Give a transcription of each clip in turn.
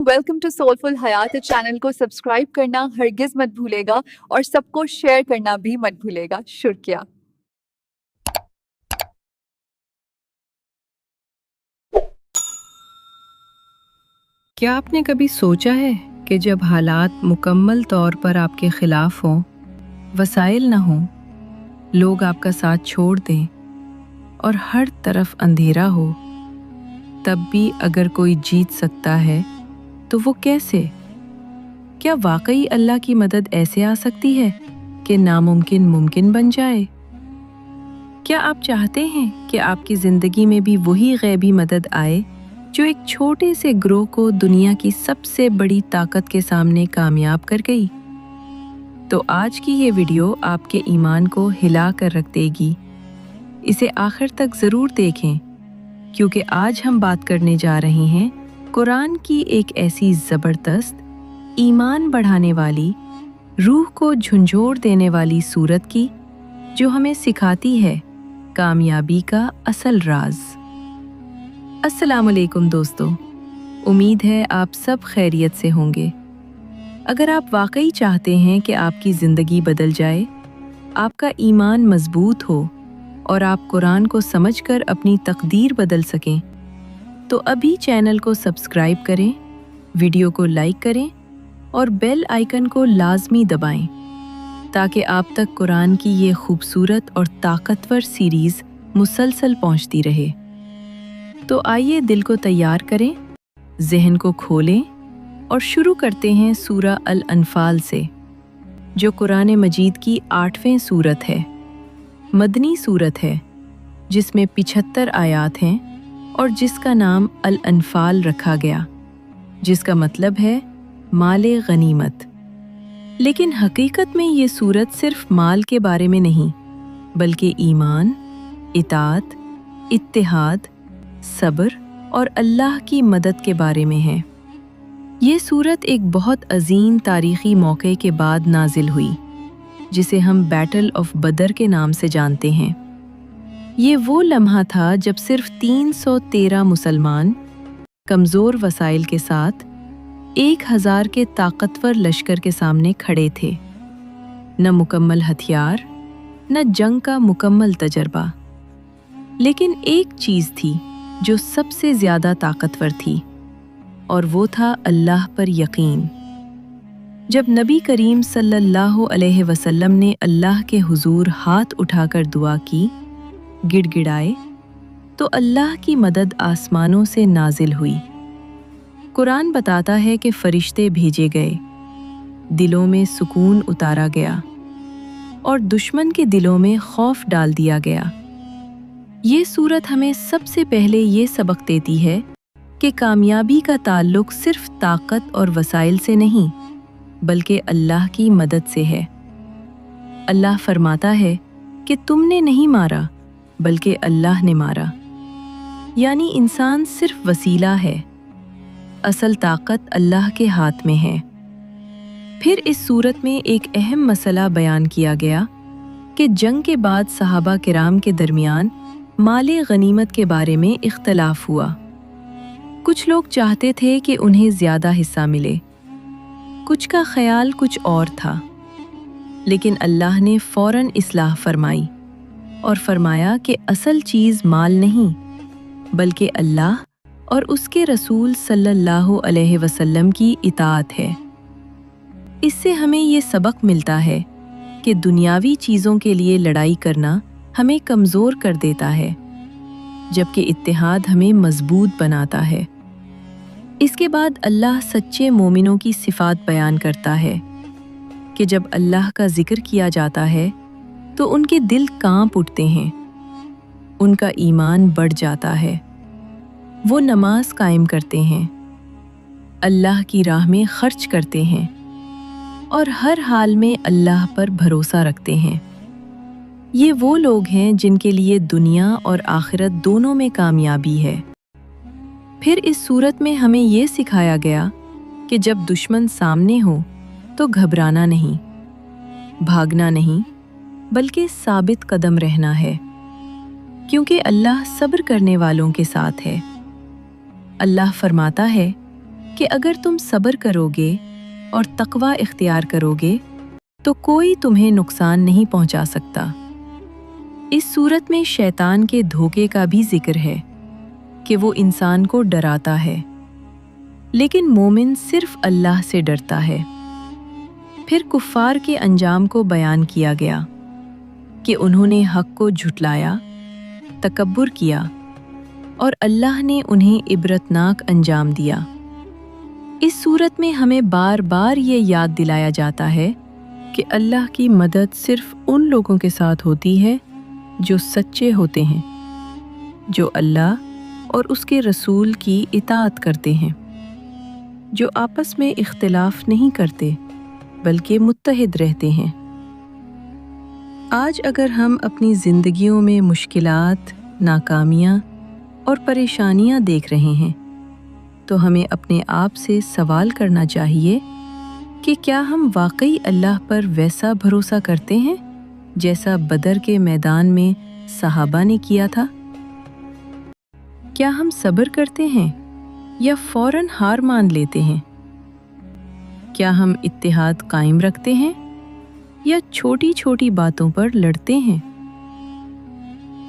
Welcome to soulful Hayat. Channel को subscribe करना हरगिज मत भूलेगा और सबको शेयर करना भी मत भूलेगा। शुक्रिया। क्या आपने कभी सोचा है कि जब हालात मुकम्मल तौर पर आपके खिलाफ हों, वसाइल न हों, लोग आपका साथ छोड़ दें और हर तरफ अंधेरा हो, तब भी अगर कोई जीत सकता है तो वो कैसे? क्या वाकई अल्लाह की मदद ऐसे आ सकती है कि नामुमकिन मुमकिन बन जाए? क्या आप चाहते हैं कि आपकी ज़िंदगी में भी वही गैबी मदद आए जो एक छोटे से ग्रोह को दुनिया की सबसे बड़ी ताकत के सामने कामयाब कर गई? तो आज की ये वीडियो आपके ईमान को हिला कर रख देगी। इसे आखिर तक ज़रूर देखें, क्योंकि आज हम बात करने जा रहे हैं कुरान की एक ऐसी ज़बरदस्त, ईमान बढ़ाने वाली, रूह को झंझोर देने वाली सूरत की, जो हमें सिखाती है कामयाबी का असल राज। अस्सलामुअलैकुम दोस्तों, उम्मीद है आप सब खैरियत से होंगे। अगर आप वाकई चाहते हैं कि आपकी ज़िंदगी बदल जाए, आपका ईमान मजबूत हो और आप कुरान को समझकर अपनी तकदीर बदल सकें, तो अभी चैनल को सब्सक्राइब करें, वीडियो को लाइक करें और बेल आइकन को लाजमी दबाएं, ताकि आप तक कुरान की ये खूबसूरत और ताकतवर सीरीज़ मुसलसल पहुंचती रहे। तो आइए दिल को तैयार करें, ज़हन को खोलें और शुरू करते हैं सूरा अल अनफाल से, जो कुरान मजीद की 8वें सूरत है। मदनी सूरत है, जिसमें 75 आयात हैं और जिसका नाम अल अनफाल रखा गया, जिसका मतलब है माले गनीमत। लेकिन हकीकत में ये सूरत सिर्फ माल के बारे में नहीं, बल्कि ईमान, इताअत, इत्तिहाद, सब्र और अल्लाह की मदद के बारे में है। ये सूरत एक बहुत अजीम तारीख़ी मौके के बाद नाजिल हुई, जिसे हम बैटल ऑफ बदर के नाम से जानते हैं। ये वो लम्हा था जब सिर्फ 313 मुसलमान कमज़ोर वसाइल के साथ 1000 के ताकतवर लश्कर के सामने खड़े थे। न मुकम्मल हथियार, न जंग का मुकम्मल तजर्बा, लेकिन एक चीज़ थी जो सबसे ज़्यादा ताकतवर थी, और वो था अल्लाह पर यकीन। जब नबी करीम सल्लल्लाहु अलैहि वसल्लम ने अल्लाह के हुजूर हाथ उठाकर दुआ की, गिड़गिड़ाए, तो अल्लाह की मदद आसमानों से नाजिल हुई। कुरान बताता है कि फरिश्ते भेजे गए, दिलों में सुकून उतारा गया और दुश्मन के दिलों में खौफ डाल दिया गया। ये सूरत हमें सबसे पहले ये सबक देती है कि कामयाबी का ताल्लुक सिर्फ ताकत और वसाइल से नहीं, बल्कि अल्लाह की मदद से है। अल्लाह फरमाता है कि तुमने नहीं मारा, बल्कि अल्लाह ने मारा। यानी इंसान सिर्फ वसीला है, असल ताकत अल्लाह के हाथ में है। फिर इस सूरत में एक अहम मसला बयान किया गया कि जंग के बाद सहाबा किराम के दरमियान माले गनीमत के बारे में इख्तलाफ हुआ। कुछ लोग चाहते थे कि उन्हें ज़्यादा हिस्सा मिले, कुछ का ख्याल कुछ और था। लेकिन अल्लाह ने फ़ौरन इस्लाह फरमाई और फरमाया कि असल चीज़ माल नहीं, बल्कि अल्लाह और उसके रसूल सल्लल्लाहु अलैहि वसल्लम की इताअत है। इससे हमें ये सबक मिलता है कि दुनियावी चीज़ों के लिए लड़ाई करना हमें कमज़ोर कर देता है, जबकि इत्तिहाद हमें मजबूत बनाता है। इसके बाद अल्लाह सच्चे मोमिनों की सिफ़ात बयान करता है कि जब अल्लाह का जिक्र किया जाता है तो उनके दिल कांप उठते हैं, उनका ईमान बढ़ जाता है, वो नमाज कायम करते हैं, अल्लाह की राह में खर्च करते हैं और हर हाल में अल्लाह पर भरोसा रखते हैं। ये वो लोग हैं जिनके लिए दुनिया और आखिरत दोनों में कामयाबी है। फिर इस सूरत में हमें ये सिखाया गया कि जब दुश्मन सामने हो तो घबराना नहीं, भागना नहीं, बल्कि साबित कदम रहना है, क्योंकि अल्लाह सब्र करने वालों के साथ है। अल्लाह फरमाता है کہ اگر تم صبر کروگے اور تقوی اختیار کروگے تو کوئی تمہیں نقصان نہیں پہنچا سکتا۔ اس صورت میں شیطان کے دھوکے کا بھی ذکر ہے کہ وہ انسان کو ڈراتا ہے، لیکن مومن صرف اللہ سے ڈرتا ہے۔ پھر کفار کے انجام کو بیان کیا گیا کہ انہوں نے حق کو جھٹلایا، تکبر کیا، اور اللہ نے انہیں عبرتناک انجام دیا۔ اس صورت میں ہمیں بار بار یہ یاد دلایا جاتا ہے کہ اللہ کی مدد صرف ان لوگوں کے ساتھ ہوتی ہے جو سچے ہوتے ہیں، جو اللہ اور اس کے رسول کی اطاعت کرتے ہیں، جو آپس میں اختلاف نہیں کرتے بلکہ متحد رہتے ہیں۔ آج اگر ہم اپنی زندگیوں میں مشکلات، ناکامیاں اور پریشانیاں دیکھ رہے ہیں تو ہمیں اپنے آپ سے سوال کرنا چاہیے کہ کیا ہم واقعی اللہ پر ویسا بھروسہ کرتے ہیں جیسا بدر کے میدان میں صحابہ نے کیا تھا؟ کیا ہم صبر کرتے ہیں یا فوراً ہار مان لیتے ہیں؟ کیا ہم اتحاد قائم رکھتے ہیں یا چھوٹی چھوٹی باتوں پر لڑتے ہیں؟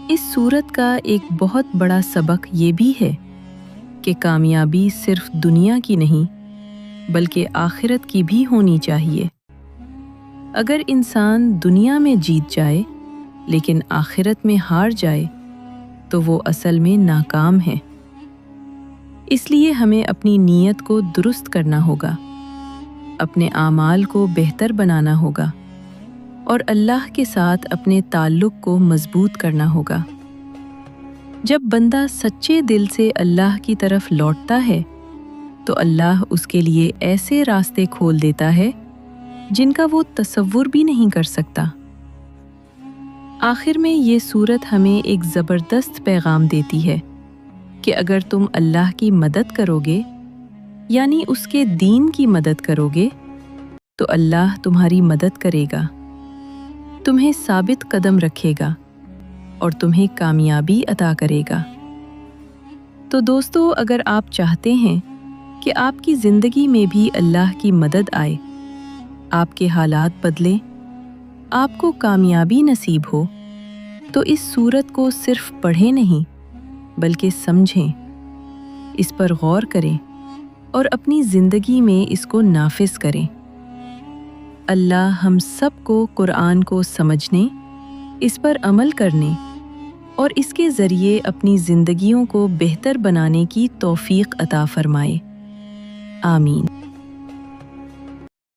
اس صورت کا ایک بہت بڑا سبق یہ بھی ہے کہ کامیابی صرف دنیا کی نہیں بلکہ آخرت کی بھی ہونی چاہیے۔ اگر انسان دنیا میں جیت جائے لیکن آخرت میں ہار جائے تو وہ اصل میں ناکام ہے۔ اس لیے ہمیں اپنی نیت کو درست کرنا ہوگا، اپنے اعمال کو بہتر بنانا ہوگا اور اللہ کے ساتھ اپنے تعلق کو مضبوط کرنا ہوگا۔ جب بندہ سچے دل سے اللہ کی طرف لوٹتا ہے تو اللہ اس کے لیے ایسے راستے کھول دیتا ہے جن کا وہ تصور بھی نہیں کر سکتا۔ آخر میں یہ صورت ہمیں ایک زبردست پیغام دیتی ہے کہ اگر تم اللہ کی مدد کرو گے، یعنی اس کے دین کی مدد کرو گے، تو اللہ تمہاری مدد کرے گا، تمہیں ثابت قدم رکھے گا اور تمہیں کامیابی عطا کرے گا۔ تو دوستو، اگر آپ چاہتے ہیں کہ آپ کی زندگی میں بھی اللہ کی مدد آئے، آپ کے حالات بدلیں، آپ کو کامیابی نصیب ہو، تو اس صورت کو صرف پڑھیں نہیں بلکہ سمجھیں، اس پر غور کریں اور اپنی زندگی میں اس کو نافذ کریں۔ اللہ ہم سب کو قرآن کو سمجھنے، اس پر عمل کرنے اور اس کے ذریعے اپنی زندگیوں کو بہتر بنانے کی توفیق عطا فرمائے۔ آمین۔